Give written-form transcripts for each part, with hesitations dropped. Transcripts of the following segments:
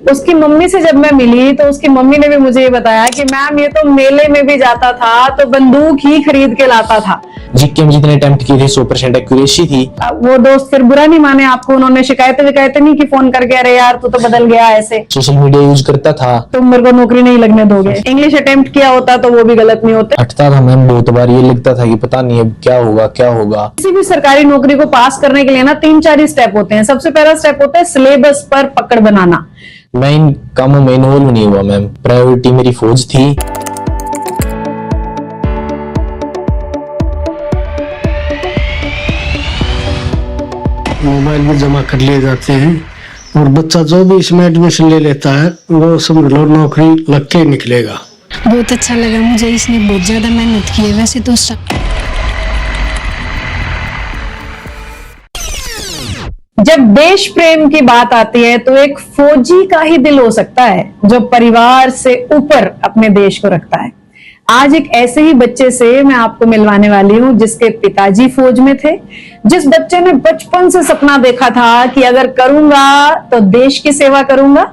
उसकी मम्मी से जब मैं मिली तो उसकी मम्मी ने भी मुझे ये बताया कि मैम ये तो मेले में भी जाता था तो बंदूक ही खरीद के लाता था। जीके में जितने अटेम्प्ट किए थे 100% एक्यूरेसी थी। वो दोस्त फिर बुरा नहीं माने आपको, उन्होंने शिकायतें नहीं की फोन करके, अरे यार तू तो बदल गया ऐसे, सोशल मीडिया यूज करता था। तुम मेरे को नौकरी नहीं लगने दोगे। इंग्लिश अटेम्प्ट किया होता तो वो भी गलत नहीं होते। हटता था मैम बहुत बार, ये लगता था कि पता नहीं अब क्या होगा क्या होगा। किसी भी सरकारी नौकरी को पास करने के लिए ना 3-4 ही स्टेप होते हैं। सबसे पहला स्टेप होता है सिलेबस पर पकड़ बनाना। मैं इन कामों में इन्वॉल्व नहीं हुआ मैम, प्रायोरिटी मेरी फौज थी। मोबाइल में जमा कर लिए जाते हैं और बच्चा जो भी इसमें एडमिशन ले लेता है वो समझ लो नौकरी लग के निकलेगा। बहुत अच्छा लगा मुझे, इसने बहुत ज्यादा मेहनत की है। वैसे तो जब देश प्रेम की बात आती है तो एक फौजी का ही दिल हो सकता है जो परिवार से ऊपर अपने देश को रखता है। आज एक ऐसे ही बच्चे से मैं आपको मिलवाने वाली हूं जिसके पिताजी फौज में थे, जिस बच्चे ने बचपन से सपना देखा था कि अगर करूंगा तो देश की सेवा करूंगा,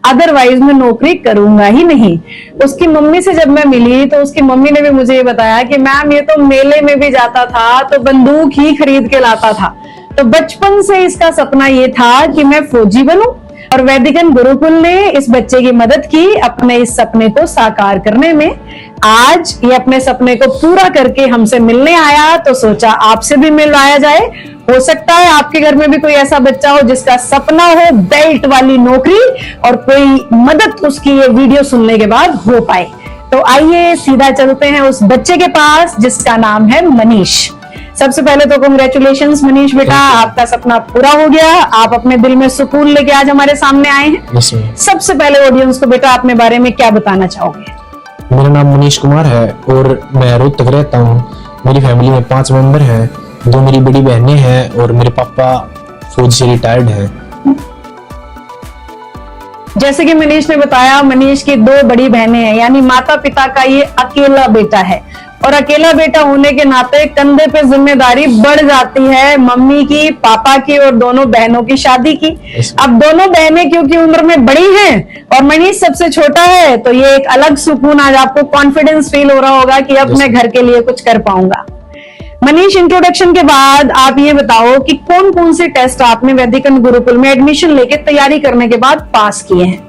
अदरवाइज मैं नौकरी करूंगा ही नहीं। उसकी मम्मी से जब मैं मिली तो उसकी मम्मी ने भी मुझे ये बताया कि मैम ये तो मेले में भी जाता था तो बंदूक ही खरीद के लाता था। तो बचपन से इसका सपना ये था कि मैं फौजी बनूं और वैदिकन गुरुकुल ने इस बच्चे की मदद की अपने इस सपने को साकार करने में। आज ये अपने सपने को पूरा करके हमसे मिलने आया तो सोचा आपसे भी मिलवाया जाए। हो सकता है आपके घर में भी कोई ऐसा बच्चा हो जिसका सपना हो बेल्ट वाली नौकरी और कोई मदद उसकी ये वीडियो सुनने के बाद हो पाए। तो आइए सीधा चलते हैं उस बच्चे के पास जिसका नाम है मनीष। सबसे पहले तो कांग्रेचुलेशंस मनीष बेटा, आपका सपना पूरा हो गया। आप अपने दिल में सुकून लेके आज हमारे सामने आए हैं। सबसे पहले ऑडियंस को बेटा अपने बारे में क्या बताना चाहोगे? मेरा नाम मनीष कुमार है और मैं रोहतक रहता हूँ। मेरी फैमिली में 5 मेंबर हैं, 2 मेरी बड़ी बहनें हैं और मेरे पापा फौज से रिटायर्ड हैं। जैसे कि मनीष ने बताया, मनीष की 2 बड़ी बहनें हैं, यानी माता पिता का ये अकेला बेटा है और अकेला बेटा होने के नाते कंधे पे जिम्मेदारी बढ़ जाती है मम्मी की, पापा की और दोनों बहनों की शादी की। अब दोनों बहनें क्योंकि उम्र में बड़ी हैं और मनीष सबसे छोटा है तो ये एक अलग सुकून, आज आपको कॉन्फिडेंस फील हो रहा होगा कि अब मैं घर के लिए कुछ कर पाऊंगा। मनीष, इंट्रोडक्शन के बाद आप ये बताओ कि कौन कौन से टेस्ट आपने वैदिकन गुरुकुल में एडमिशन लेके तैयारी करने के बाद पास किए हैं?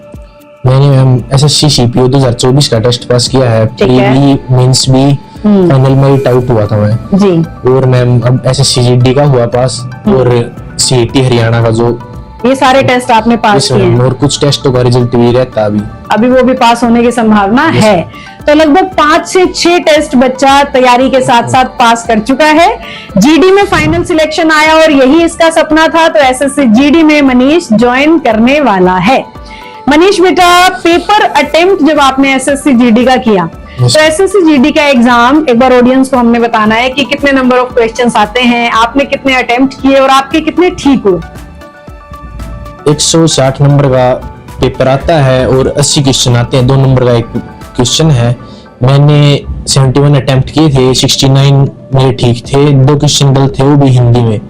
मैंने मैम एसएससी सीपीओ 2024 का टेस्ट पास किया है, प्रीली मेंस भी, फाइनल में टाउट हुआ था मैं जी। और मैम अब एसएससी जीडी का हुआ पास और सीईटी हरियाणा का जो ये सारे टेस्ट आपने पास किए हैं और कुछ टेस्टों का रिजल्ट भी रहता अभी वो भी पास होने की संभावना है। तो लगभग 5 से 6 टेस्ट बच्चा तैयारी के साथ साथ पास कर चुका है। जीडी में फाइनल सिलेक्शन आया और यही इसका सपना था, तो एसएससी जीडी में मनीष ज्वाइन करने वाला है। मनीष बेटा, पेपर अटेम्प्ट जब आपने एसएससी जीडी का किया तो एसएससी जीडी का एग्जाम एक बार ऑडियंस को हमने बताना है कि कितने नंबर ऑफ क्वेश्चंस आते हैं, आपने कितने अटेम्प्ट किए और आपके कितने ठीक हुए? 160 नंबर का पेपर आता है और 80 क्वेश्चन आते हैं। 2 नंबर का एक क्वेश्चन है। मैंने 71 अटेम्प्ट किए थे, 69 मेरे ठीक थे, 2 क्वेश्चन गलत थे वो भी हिंदी में।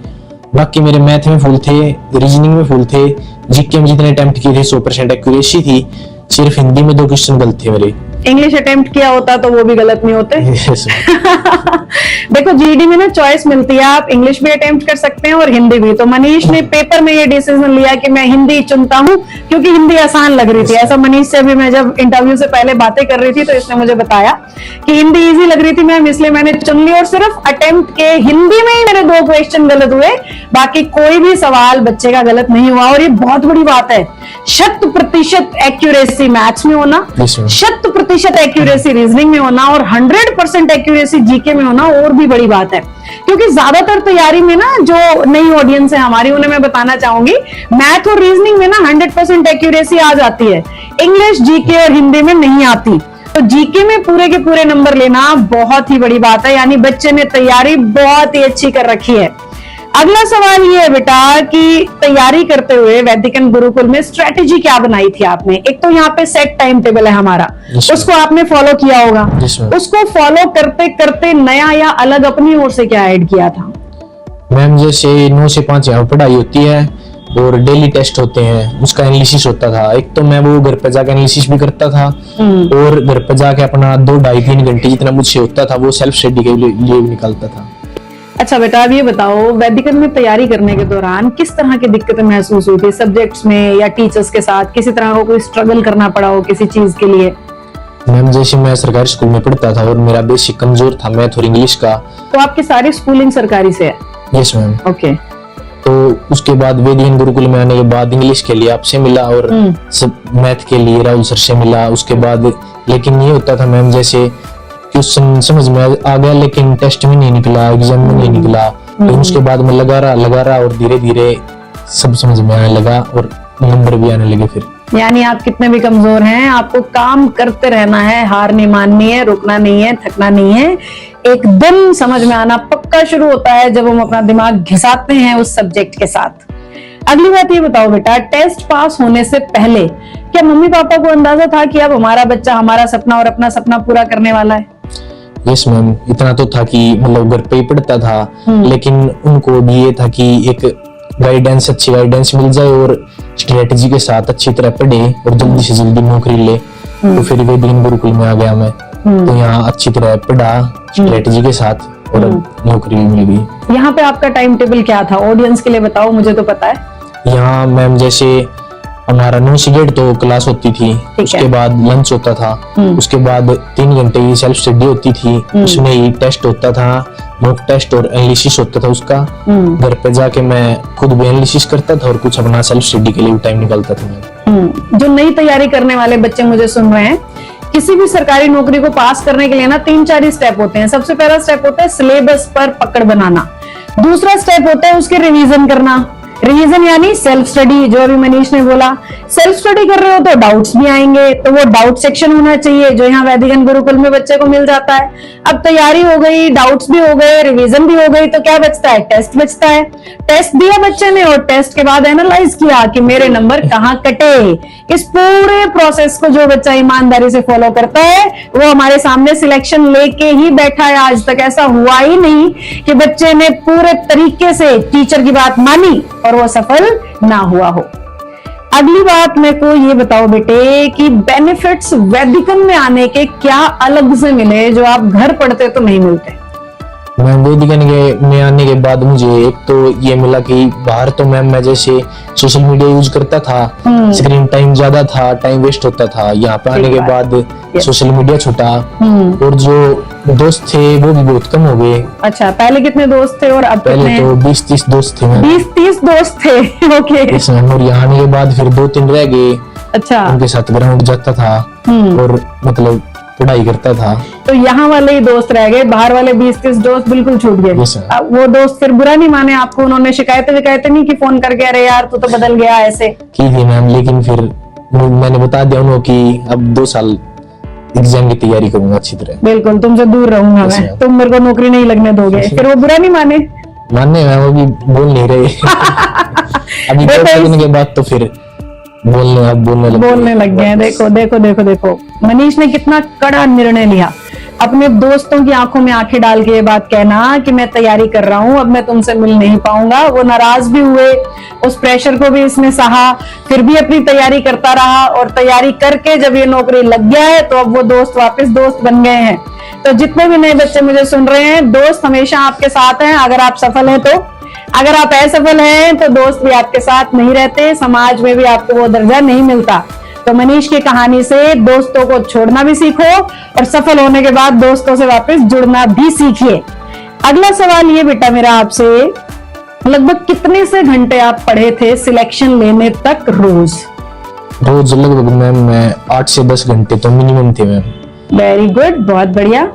बाकी मेरे मैथ में फुल थे, रीजनिंग में फुल थे। जीके में जितने अटेम्प्ट किए थे 100% एक्यूरेसी थी, सिर्फ हिंदी में 2 क्वेश्चन गलत थे मेरे। इंग्लिश अटेम्प्ट किया होता तो वो भी गलत नहीं होते। देखो जीडी में ना चॉइस मिलती है, आप इंग्लिश भी अटेम्प्ट कर सकते हैं और हिंदी भी। तो मनीष ने पेपर में ये डिसीजन लिया कि मैं हिंदी चुनता हूँ क्योंकि हिंदी आसान लग रही थी। ऐसा मनीष से भी मैं जब इंटरव्यू से पहले बातें कर रही थी तो इसने मुझे बताया कि हिंदी इजी लग रही थी मैम, इसलिए मैंने चुन ली। और सिर्फ अटेम्प्ट के हिंदी में ही मेरे 2 क्वेश्चन गलत हुए, बाकी कोई भी सवाल बच्चे का गलत नहीं हुआ। और ये बहुत बड़ी बात है, 100% एक्यूरेसी मैथ्स में होना, 100% एक्यूरेसी रीजनिंग में होना और 100% एक्यूरेसी जीके में होना और भी बड़ी बात है। क्योंकि ज्यादातर तैयारी में ना जो नई ऑडियंस है हमारी, उन्हें मैं बताना चाहूंगी मैथ और रीजनिंग में ना 100% एक्यूरेसी आ जाती है, इंग्लिश, जीके और हिंदी में नहीं आती। तो जीके में पूरे के पूरे नंबर लेना बहुत ही बड़ी बात है, यानी बच्चे ने तैयारी बहुत ही अच्छी कर रखी है। अगला सवाल ये है बेटा कि तैयारी करते हुए वैदिकन गुरुकुल में स्ट्रेटेजी क्या बनाई थी आपने? एक तो यहाँ पे सेट टाइम टेबल है हमारा, उसको आपने फॉलो किया होगा। उसको फॉलो करते करते नया या अलग अपनी ओर से क्या ऐड किया था? मैम जैसे 9 से 5 यहाँ पढ़ाई होती है, और डेली टेस्ट होते हैं, उसका एनालिसिस होता था। एक तो मैं वो घर पे जाके एनालिसिस भी करता था और घर पे जाके अपना 2-2.5-3 घंटे जितना मुझसे होता था वो सेल्फ स्टडी के लिए भी निकालता था। अच्छा बेटा, अब ये बताओ, वैदिकन में तैयारी करने के दौरान किस तरह की दिक्कतें महसूस हुई थी सब्जेक्ट्स में या टीचर्स के साथ? किसी तरह का कोई स्ट्रगल करना पड़ा हो किसी चीज के लिए? मैम जैसे मैं सरकारी स्कूल में पढ़ता था और मेरा बेसिक कमजोर था मैथ और इंग्लिश का। तो आपकी सारी स्कूलिंग सरकारी से है? Yes ma'am. ओके। तो उसके बाद वेदियन गुरुकुल में आने के बाद इंग्लिश के लिए आपसे मिला और सब मैथ के लिए राहुल सर से मिला। उसके बाद लेकिन ये होता था मैम, जैसे क्वेश्चन समझ में आ गया लेकिन टेस्ट में नहीं निकला, एग्जाम में नहीं निकला। तो उसके बाद मैं लगा रहा और धीरे धीरे सब समझ में आने लगा और नंबर भी आने लगे फिर। यानी आप कितने भी कमजोर हैं, आपको काम करते रहना है, हार नहीं माननी है, रुकना नहीं है, थकना नहीं है। एकदम समझ में आना पक्का शुरू होता है जब हम अपना दिमाग घिसाते हैं उस सब्जेक्ट के साथ। अगली बात ये बताओ बेटा, टेस्ट पास होने से पहले क्या मम्मी पापा को अंदाजा था कि अब हमारा बच्चा हमारा सपना और अपना सपना पूरा करने वाला है? यस मैम, इतना तो था कि मतलब घर पे ही पढ़ता था, लेकिन उनको भी ये था कि एक गाइडेंस, अच्छी गाइडेंस मिल जाए और स्ट्रेटेजी के साथ अच्छी तरह पढ़े और जल्दी से जल्दी नौकरी ले। तो फिर वेदियन गुरुकुल में आ गया मैं, तो यहाँ अच्छी तरह पढ़ा स्ट्रेटेजी के साथ और अब नौकरी भी मिल गई। यहाँ पे आपका टाइम टेबल क्या था? ऑडियंस के लिए बताओ, मुझे तो पता है। यहाँ मैम जैसे हमारा 9 से 1:30 तो क्लास होती थी, उसके बाद लंच होता था, उसके बाद 3 घंटे की सेल्फ स्टडी होती थी, उसमें ही टेस्ट होता था, मॉक टेस्ट और एनालिसिस होता था उसका। घर पे जाके मैं खुद भी एनालिसिस करता था और कुछ अपना सेल्फ स्टडी के लिए भी टाइम निकालता था। जो नई तैयारी करने वाले बच्चे मुझे सुन रहे हैं, किसी भी सरकारी नौकरी को पास करने के लिए ना 3-4 स्टेप होते हैं। सबसे पहला स्टेप होता है सिलेबस पर पकड़ बनाना। दूसरा स्टेप होता है उसके रिवीजन करना। रिवीजन यानी सेल्फ स्टडी, जो अभी मनीष ने बोला। सेल्फ स्टडी कर रहे हो तो डाउट्स भी आएंगे, तो वो डाउट सेक्शन होना चाहिए जो यहाँ वैदिकन गुरुकुल में बच्चे को मिल जाता है। अब तैयारी हो गई, डाउट्स भी हो गए, रिवीजन भी हो गई, तो क्या बचता है? टेस्ट बचता है। टेस्ट दिया बच्चे ने और टेस्ट के बाद एनालाइज किया कि मेरे नंबर कहाँ कटे। इस पूरे प्रोसेस को जो बच्चा ईमानदारी से फॉलो करता है वो हमारे सामने सिलेक्शन लेके ही बैठा है। आज तक ऐसा हुआ ही नहीं कि बच्चे ने पूरे तरीके से टीचर की बात मानी और वो सफल ना हुआ हो। अगली बात मेरे को ये बताओ बेटे कि बेनिफिट्स वैदिकन में आने के क्या अलग से मिले जो आप घर पढ़ते तो नहीं मिलते? मैं वेदिकन में आने के बाद मुझे एक तो ये मिला कि बाहर तो मैम मैं जैसे सोशल मीडिया यूज करता था, स्क्रीन टाइम ज्यादा था, टाइम वेस्ट होता था। यहाँ पे आने के बाद सोशल मीडिया छूटा और जो दोस्त थे वो भी बहुत कम हो गए। अच्छा, पहले कितने दोस्त थे और अब पहले कितने? तो 20-30 दोस्त थे। 20-30 दोस्त थे। ओके। और यहाँ आने के बाद फिर 2-3 रह गए। अच्छा। उनके साथ ग्राउंड जाता था और मतलब पढ़ाई करता था। तो यहाँ वाले ही दोस्त रह गए, बाहर वाले 20-30 दोस्त बिल्कुल छूट गए। अब वो दोस्त फिर बुरा नहीं माने आपको? उन्होंने शिकायतें नहीं कि फोन करके अरे यार तू तो बदल गया ऐसे? की थी मैम, लेकिन फिर मैंने बता दिया उनको कि अब 2 साल एग्जाम की तैयारी करूंगा अच्छी तरह। बिल्कुल, तुमसे दूर रहूंगा मैं, तुम मेरे को नौकरी नहीं लगने दोगे। फिर वो बुरा नहीं माने? मानने में वो भी बोल नहीं रहे। अभी लगने के बाद तो फिर बोलने लग गए हैं। देखो देखो देखो देखो, मनीष ने कितना कड़ा निर्णय लिया। अपने दोस्तों की आंखों में आंखें डाल के ये बात कहना कि मैं तैयारी कर रहा हूं, अब मैं तुमसे मिल नहीं पाऊंगा। वो नाराज भी हुए, उस प्रेशर को भी इसने सहा, फिर भी अपनी तैयारी करता रहा और तैयारी करके जब ये नौकरी लग गया है तो अब वो दोस्त वापस दोस्त बन गए हैं। तो जितने भी नए बच्चे मुझे सुन रहे हैं, दोस्त हमेशा आपके साथ हैं अगर आप सफल हैं तो। अगर आप असफल हैं तो दोस्त भी आपके साथ नहीं रहते, समाज में भी आपको वो दर्जा नहीं मिलता। तो मनीष की कहानी से दोस्तों को छोड़ना भी सीखो और सफल होने के बाद दोस्तों से वापस जुड़ना भी सीखिए। अगला सवाल ये बेटा मेरा आपसे, लगभग कितने से घंटे आप पढ़े थे सिलेक्शन लेने तक रोज? लगभग मैम मैं 8 से 10 घंटे तो मिनिमम थे मैम। वेरी गुड, बहुत बढ़िया।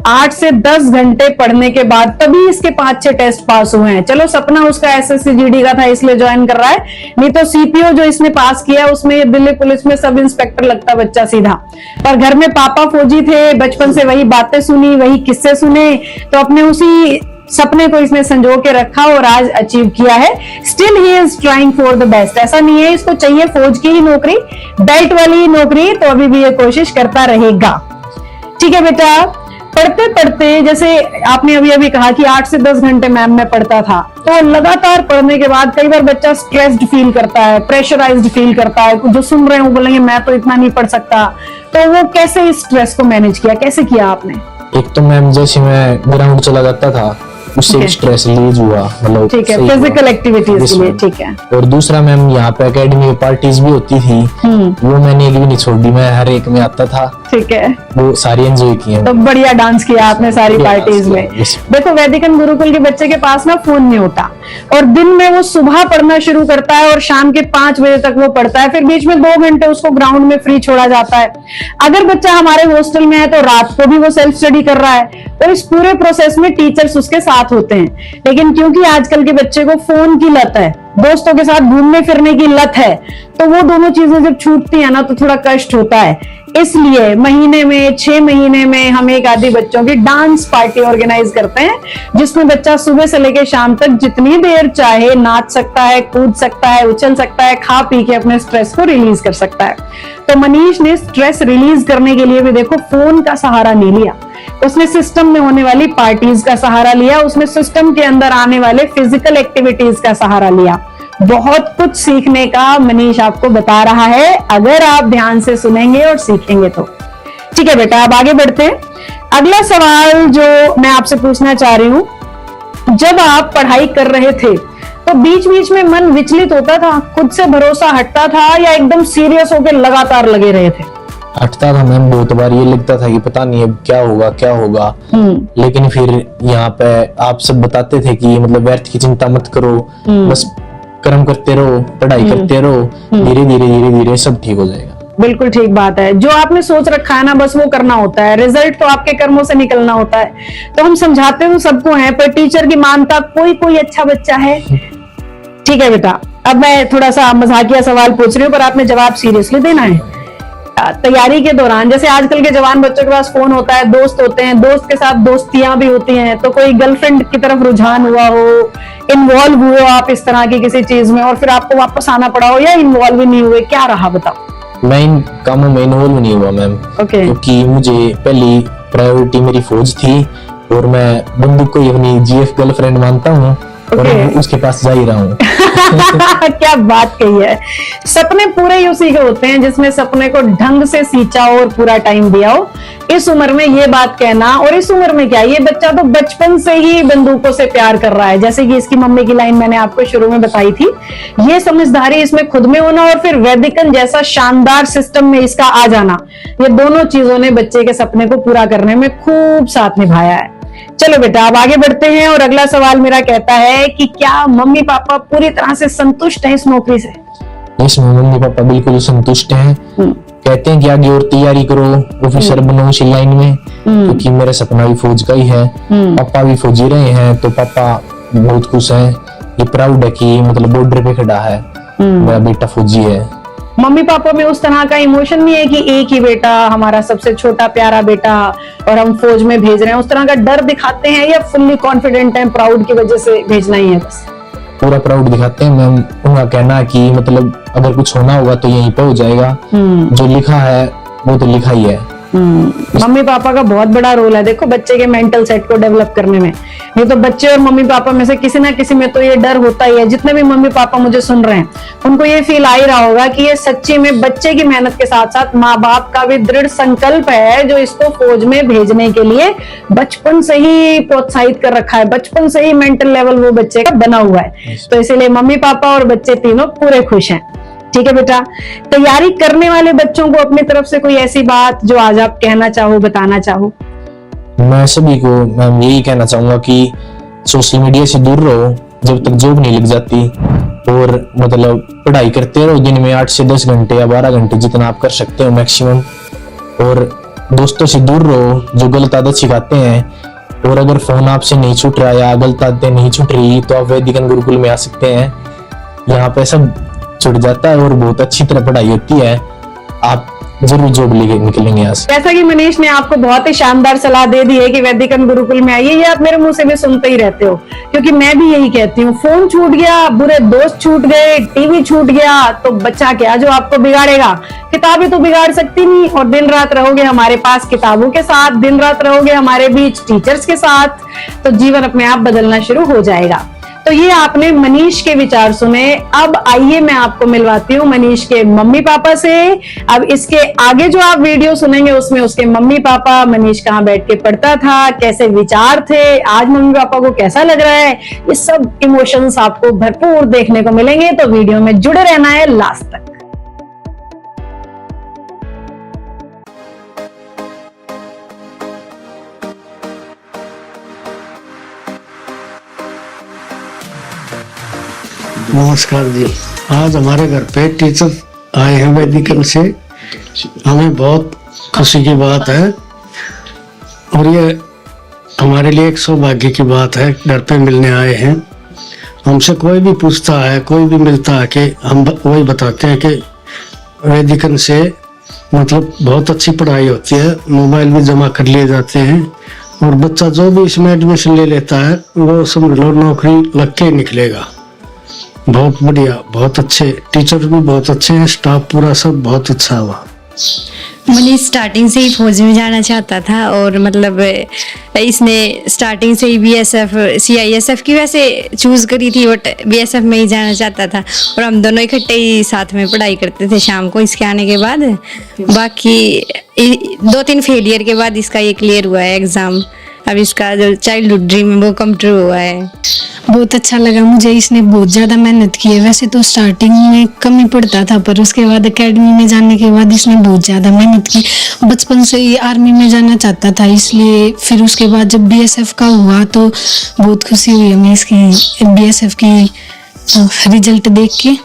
8 से 10 घंटे पढ़ने के बाद तभी इसके 5-6 टेस्ट पास हुए हैं। चलो सपना उसका एसएससी जीडी का था इसलिए ज्वाइन कर रहा है, नहीं तो सीपीओ जो इसने पास किया उसमें ये दिल्ली पुलिस में सब इंस्पेक्टर लगता बच्चा सीधा। पर घर में पापा फौजी थे, बचपन से वही बातें सुनी, वही किस्से सुने, तो अपने उसी सपने को इसने संजो के रखा और आज अचीव किया है। Still he is trying for the best. ऐसा नहीं है इसको चाहिए फौज की ही नौकरी, बेल्ट वाली ही नौकरी, तो अभी भी ये कोशिश करता रहेगा। ठीक है बेटा, पढ़ते पढ़ते, जैसे आपने अभी अभी कहा कि 8 से 10 घंटे मैम मैं पढ़ता था, तो लगातार पढ़ने के बाद कई बार बच्चा स्ट्रेस्ड फील करता है, प्रेशराइज्ड फील करता है, जो सुन रहे हो बोलेंगे मैं तो इतना नहीं पढ़ सकता, तो वो कैसे इस स्ट्रेस को मैनेज किया, कैसे किया आपने? एक तो मैम जैसे मैं ग्राउंड चला जाता था, उससे Okay. स्ट्रेस रिलीज हुआ, मतलब ठीक है, सही हुआ। फिजिकल एक्टिविटीज Yes, के लिए, ma'am. ठीक है। और दूसरा मैम यहाँ पे एकेडमी में पार्टीज भी होती थी, वो मैंने एक भी नहीं छोड़ी, मैं हर एक में आता था, ठीक है, वो सारी एंजॉय की हैं। तो बढ़िया डांस किया आपने सारी बढ़िया पार्टीज डांस में। किया, yes. देखो वैदिकन गुरुकुल के बच्चे के पास ना फोन नहीं होता, और दिन में वो सुबह पढ़ना शुरू करता है और शाम के 5 बजे तक वो पढ़ता है, फिर बीच में 2 घंटे उसको ग्राउंड में फ्री छोड़ा जाता है। अगर बच्चा हमारे हॉस्टल में है तो रात को भी वो सेल्फ स्टडी कर रहा है, और इस पूरे प्रोसेस में टीचर्स उसके साथ होते हैं। लेकिन क्योंकि आजकल के बच्चे को फोन की लत है, दोस्तों के साथ घूमने फिरने की लत है, तो वो दोनों चीजें जब छूटती है ना तो थोड़ा कष्ट होता है। इसलिए महीने में 6 महीने में हम एक आधी बच्चों की डांस पार्टी ऑर्गेनाइज करते हैं, जिसमें बच्चा सुबह से लेकर शाम तक जितनी देर चाहे नाच सकता है, कूद सकता है, उछल सकता है, खा पी के अपने स्ट्रेस को रिलीज कर सकता है। तो मनीष ने स्ट्रेस रिलीज करने के लिए भी देखो फोन का सहारा नहीं लिया, उसने सिस्टम में होने वाली पार्टीज का सहारा लिया, उसने सिस्टम के अंदर आने वाले फिजिकल एक्टिविटीज का सहारा लिया। बहुत कुछ सीखने का मनीष आपको बता रहा है, अगर आप ध्यान से सुनेंगे और सीखेंगे तो। ठीक है बेटा, अब आगे बढ़ते हैं। अगला सवाल जो मैं आपसे पूछना चाह रही हूं, जब आप पढ़ाई कर रहे थे तो बीच बीच में मन विचलित होता था, खुद से भरोसा हटता था, या एकदम सीरियस होकर लगातार लगे रहे थे? हटता था मैम, बहुत बार ये लगता था कि पता नहीं अब क्या होगा क्या होगा, लेकिन फिर यहाँ पे आप सब बताते थे कि मतलब व्यर्थ की चिंता मत करो, बस कर्म करते रहो, पढ़ाई करते रहो, धीरे धीरे सब ठीक हो जाएगा। बिल्कुल ठीक बात है, जो आपने सोच रखा है ना बस वो करना होता है, रिजल्ट तो आपके कर्मों से निकलना होता है। तो हम समझाते तो सबको हैं, पर टीचर की मानता कोई अच्छा बच्चा है। ठीक है बेटा, अब मैं थोड़ा सा मजाकिया सवाल पूछ रही हूँ, पर आपने जवाब सीरियसली देना है। तैयारी के दौरान, जैसे आजकल के जवान बच्चों के पास फोन होता है, दोस्त होते हैं, दोस्त के साथ दोस्तियां भी होती हैं, तो कोई गर्लफ्रेंड की तरफ रुझान हुआ हो, इन्वॉल्व हुए हो आप इस तरह की किसी चीज में, और फिर आपको वापस आना पड़ा हो, या इन्वॉल्व ही नहीं हुए, क्या रहा बताओ? मैं इन कामों में इन्वॉल्व नहीं हुआ मैम, क्योंकि मुझे पहली प्रायोरिटी मेरी फौज थी, और मैं बंदूक को ही अपनी जीएफ गर्लफ्रेंड मानता हूँ, और मैं उसके पास जा ही रहा हूँ। क्या बात कही है। सपने पूरे ही उसी के होते हैं जिसने सपने को ढंग से सींचा हो और पूरा टाइम दिया हो। इस उम्र में ये बात कहना, और इस उम्र में क्या, ये बच्चा तो बचपन से ही बंदूकों से प्यार कर रहा है, जैसे कि इसकी मम्मी की लाइन मैंने आपको शुरू में बताई थी। ये समझदारी इसमें खुद में होना, और फिर वैदिकन जैसा शानदार सिस्टम में इसका आ जाना, ये दोनों चीजों ने बच्चे के सपने को पूरा करने में खूब साथ निभाया है। चलो बेटा, अब आगे बढ़ते हैं, और अगला सवाल मेरा कहता है कि क्या मम्मी पापा पूरी तरह से संतुष्ट हैं इस नौकरी से? इसमें मम्मी पापा बिल्कुल संतुष्ट हैं, कहते हैं कि आगे और तैयारी करो, ऑफिसर बनो इसी लाइन में, क्योंकि मेरा सपना भी फौज का ही है। पापा भी फौजी रहे हैं, तो पापा बहुत खुश हैं, ये प्राउड है कि मतलब बॉर्डर पे खड़ा है, मेरा बेटा फौजी है। मम्मी पापा में उस तरह का इमोशन नहीं है कि एक ही बेटा, हमारा सबसे छोटा प्यारा बेटा, और हम फौज में भेज रहे हैं, उस तरह का डर दिखाते हैं, या फुल्ली कॉन्फिडेंट हैं, प्राउड की वजह से भेजना ही है बस? पूरा प्राउड दिखाते हैं मैम, उनका कहना है कि मतलब अगर कुछ होना होगा तो यहीं पे हो जाएगा, जो लिखा है वो तो लिखा ही है। मम्मी पापा का बहुत बड़ा रोल है देखो बच्चे के मेंटल सेट को डेवलप करने में। नहीं तो बच्चे और मम्मी पापा में से किसी ना किसी में तो ये डर होता ही है। जितने भी मम्मी पापा मुझे सुन रहे हैं उनको ये फील आ ही रहा होगा कि ये सच्ची में बच्चे की मेहनत के साथ साथ माँ बाप का भी दृढ़ संकल्प है, जो इसको फौज में भेजने के लिए बचपन से ही प्रोत्साहित कर रखा है, बचपन से ही मेंटल लेवल वो बच्चे का बना हुआ है। तो इसीलिए मम्मी पापा और बच्चे तीनों पूरे खुश हैं। ठीक है बेटा, तैयारी करने वाले बच्चों को अपनी तरफ से कोई ऐसी बात जो आज आप कहना चाहो, बताना चाहो? मैं सभी को मैम यही कहना चाहूंगा कि सोशल मीडिया से दूर रहो जब तक जॉब नहीं लग जाती, और मतलब पढ़ाई करते रहो, दिन में 8 से 10 घंटे या 12 घंटे जितना आप कर सकते हो मैक्सिमम, और दोस्तों से दूर रहो जो गलत आदत सिखाते हैं। और अगर फोन आपसे नहीं छूट रहा या गलत आदतें नहीं छूट रही तो आप वैदिकन गुरुकुल में आ सकते हैं, यहाँ पे सब छूट जाता है और बहुत अच्छी तरह पढ़ाई होती है। आप जरूर जॉब लेके निकलेंगे यहाँ से। जैसा कि मनीष ने आपको बहुत ही शानदार सलाह दे दी है कि वैदिकन गुरुकुल में आइए, ये आप मेरे मुंह से भी सुनते ही रहते हो, क्योंकि मैं भी यही कहती हूँ। फोन छूट गया, बुरे दोस्त छूट गए, टीवी छूट गया, तो बच्चा क्या जो आपको बिगाड़ेगा? किताबें तो बिगाड़ सकती नहीं, और दिन रात रहोगे हमारे पास किताबों के साथ, दिन रात रहोगे हमारे बीच टीचर्स के साथ, तो जीवन अपने आप बदलना शुरू हो जाएगा। तो ये आपने मनीष के विचार सुने। अब आइए मैं आपको मिलवाती हूँ मनीष के मम्मी पापा से। अब इसके आगे जो आप वीडियो सुनेंगे उसमें उसके मम्मी पापा, मनीष कहाँ बैठ के पढ़ता था, कैसे विचार थे, आज मम्मी पापा को कैसा लग रहा है, ये सब इमोशंस आपको भरपूर देखने को मिलेंगे। तो वीडियो में जुड़े रहना है लास्ट तक। नमस्कार जी। आज हमारे घर पे टीचर आए हैं वैदिकन से, हमें बहुत खुशी की बात है और ये हमारे लिए एक सौभाग्य की बात है। घर पे मिलने आए हैं। हमसे कोई भी पूछता है, कोई भी मिलता है कि हम वही बताते हैं कि वैदिकन से मतलब बहुत अच्छी पढ़ाई होती है, मोबाइल भी जमा कर लिए जाते हैं और बच्चा जो भी इसमें एडमिशन ले लेता है वो समझ लो नौकरी लग के निकलेगा। बहुत बढ़िया, बहुत अच्छे टीचर भी बहुत अच्छे हैं, स्टाफ पूरा सब बहुत अच्छा हुआ। मनीष स्टार्टिंग से ही फौज में जाना चाहता था और मतलब इसने स्टार्टिंग से ही बीएसएफ सीआईएसएफ की वैसे चूज करी थी, बट बीएसएफ में ही जाना चाहता था और हम दोनों इकट्ठे ही साथ में पढ़ाई करते थे शाम को इसके आने के बाद। बाकी 2-3 फेलियर के बाद इसका ये क्लियर हुआ है एग्जाम। अब इसका जो चाइल्डहुड ड्रीम है वो कम ट्रू हुआ है। बहुत अच्छा लगा मुझे, इसने बहुत ज़्यादा मेहनत की है। वैसे तो स्टार्टिंग में कम ही पढ़ता था, पर उसके बाद एकेडमी में जाने के बाद इसने बहुत ज़्यादा मेहनत की। बचपन से ही आर्मी में जाना चाहता था, इसलिए फिर उसके बाद जब बीएसएफ का हुआ तो बहुत खुशी हुई हमें इसकी बीएसएफ की रिजल्ट देख के।